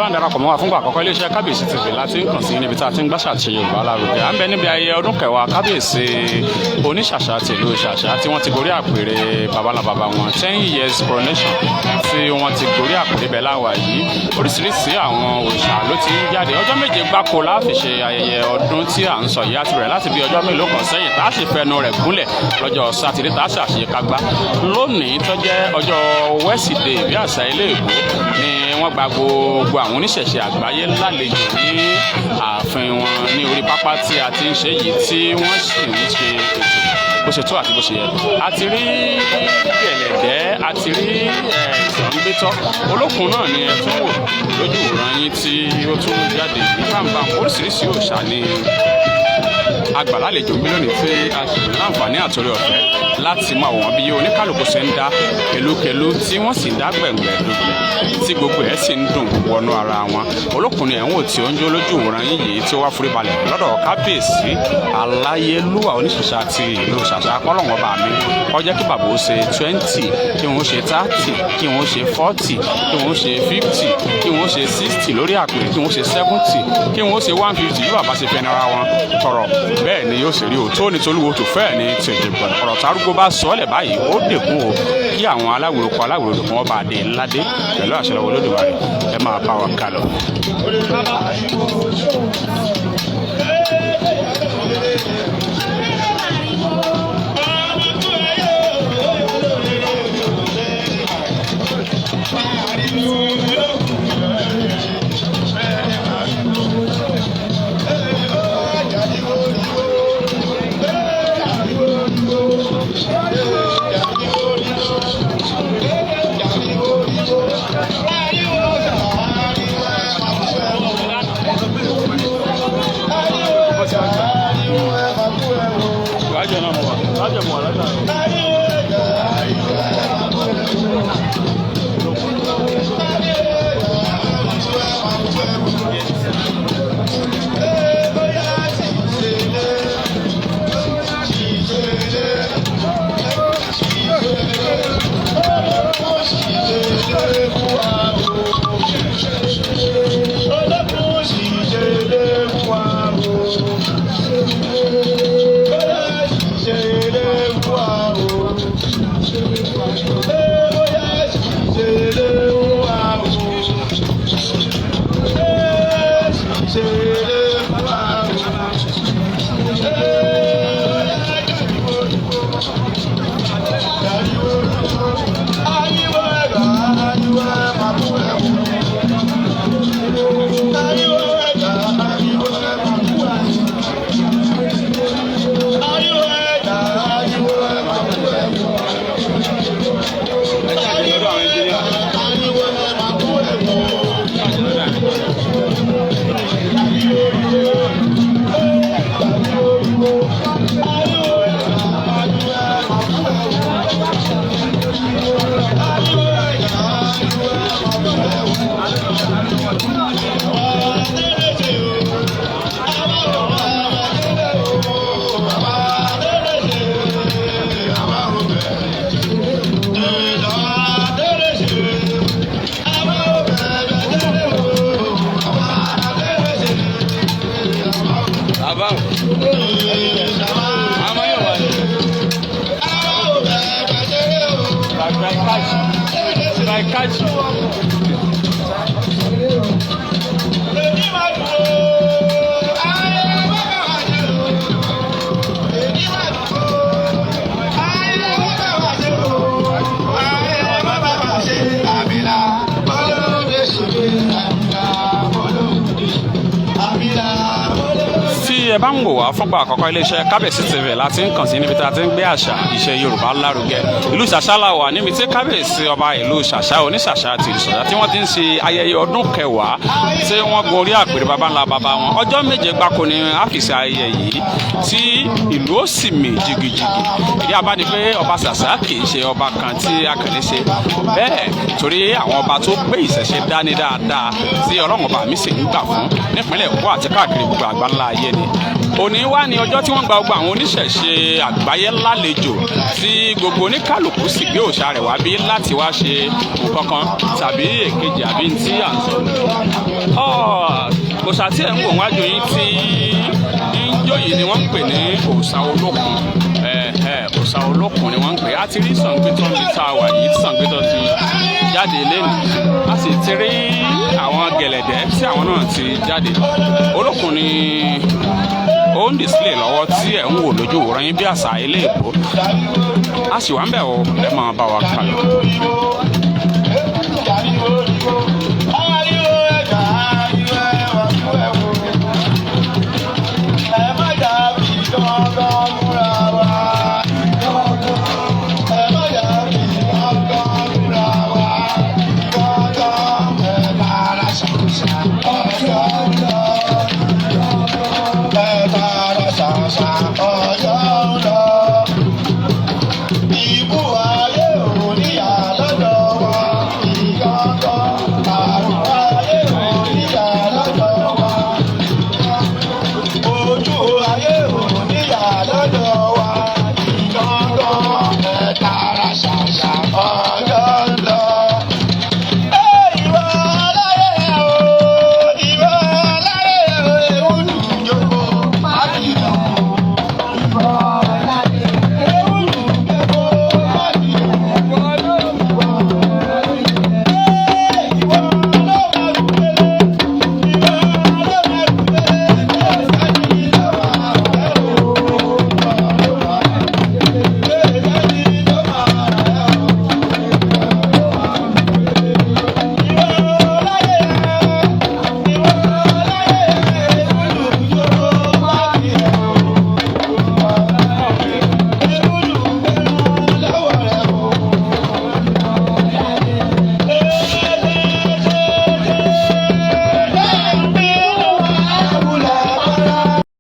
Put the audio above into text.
ń darapọ̀ mọ́ wa fúngbà àkọ́kọ́ iléeṣẹ́ Kabiyesitv láti ń kàn sí níbi tá a ti ń gbàṣà àti Yorùbá lárugẹ. À ń bẹ níbi ayẹyẹ ọdún kẹwàá Kábíyèsí oníṣàṣà tìlú Ṣàṣà tí wọ́n ti gorí àpèrè babalababa wọn 10 years coronation tí wọ́n ti gorí àpèrè bẹ́ẹ̀ láwà yìí. Oríṣiríṣi àwọn òòṣà ló ti ń jáde. Ọjọ́ méje gbáko la fi ṣe ayẹyẹ ọdún tí à ń sọ yìí àti bẹ̀rẹ̀ láti bí ọjọ́ mélòó kan sẹ́yìn tá a sì fẹnu rẹ̀ gúnlẹ̀ lọ́jọ́ sátidé tá a ṣàṣekágbá. Lónìí tó jẹ́ ọjọ́ wẹ́sídẹ̀ẹ́ bí àṣà ilé ìbò ni wọ́n gba gbogbo àwọn oníṣẹ̀ṣe àgbáyé lálejò ní ààfin wọn ní orí pápá tí a ti ń ṣe yìí tí wọ́n sì ń ṣe ètò bó ṣe tó àti bó ṣe yẹ. A ti rí gẹ̀lẹ̀dẹ́, a ti rí ìsọ̀rọ̀gbẹ́tọ́. Olókun náà ni ẹ tún wò lójú ìwòran yín tí ó tún jáde ní bàbá oríṣiríṣi òòṣà ní agbàlálejò mílíọ̀nù tí a sì ní àǹfààní àtòrí ọ̀fẹ́ láti máa wọ̀n bí oníkálukú ṣe ń dá kelúkelú tí wọ́n sì ń dá gbẹ̀ngbẹ̀ dùgbẹ̀ tí gbogbo ẹ̀ sì ń dùn wọnú ara wọn. Olókun ni ẹ̀ ń wò tí ó ń jó lójú ìwòran yín yìí tí ó wá forí balẹ̀ lọ́dọ̀ Kábíyèsí aláyélúwà oníṣàṣà ti ìlú Ṣàṣà pọ́lọ́wọ́n bá mi ó jẹ́ kí bàbá ó ṣe 20 kí wọ́n ṣe 30 kí wọ́n ṣe 40 kí wọ́n ṣe 50 kí wọ́n ṣe 60 lórí àpèrè kí wọ́n ṣe 70 kí wọ́n ṣe 150 bí bàbá ṣe fẹ́ nara wọn tọrọ bẹ́ẹ̀ ni yóò ṣe rí òótọ́ ní tolúwo tó fẹ́ẹ̀ ní tètè gbọ̀n ọ̀rọ̀ tárúgbó bá sọ ọ́lẹ̀ báyìí ó dẹ̀kun o kí àwọn aláwòrán aláwòrán kan ọba àdé ńládé pẹ̀lú àṣẹ lọ́wọ́ Olódùmarè ẹ máa bá wọn kálọ. ẹ bá ń wò wá fúngbà àkọ́kọ́ iléeṣẹ́ Kabiyesitv láti ń kàn sí níbi tí a ti ń gbé àṣà ìṣe Yorùbá lárugẹ. Ìlú Ṣàṣà la wà níbi tí Kábíyèsí ọba ìlú Ṣàṣà oníṣàṣà ti ìlú Ṣàṣà tí wọ́n ti ń ṣe ayẹyẹ ọdún kẹwàá tí wọ́n gun orí àpèrè baba ńlá baba wọn. Ọjọ́ méje gbáko ni a fi ṣe ayẹyẹ yìí tí ìlú ó sì mì jìgìjìgì. Ìdí abá ni pé ọba Ṣàṣà kì í ṣe ọba kan tí a kàn lè ṣe bẹ́ẹ̀ torí àwọn ọba tó gbé ìṣẹ̀ṣe dání dáadáa tí Ọlọ́run ọba mi sì ń gbà fún nípínlẹ̀ Èkó àti káàkiri gbogbo àgbáńlá ayé ni. òní wá ní ọjọ́ tí wọ́n gba gbogbo àwọn oníṣẹ̀ṣe àgbáyé lálejò tí gbogbo oníkálùkù sì gbé òòṣà rẹ̀ wá bí láti wá ṣe nǹkan kan tàbí èkejì àbí tí à ń sọ. òòṣà tí ẹ̀ ń wò wájú yín tí ń jó yìí ni wọ́n ń pè ní òòṣà olókun. òòṣà olókun ni wọ́n ń pè. a ti rí Ṣàngótọ́ mi tá a wà yìí tí Ṣàngótọ́ ti jáde lẹ́nu. a sì ti rí àwọn gẹ̀lẹ̀dẹ́ tí àwọn náà ti jáde. olókun ni ó ń display lọ́wọ́ tí ẹ̀ ń wò lójú wòran yín bí àṣà ilé ìbò. a sì wá ń bẹ̀ ọ́ ẹ máa bá wa kálọ.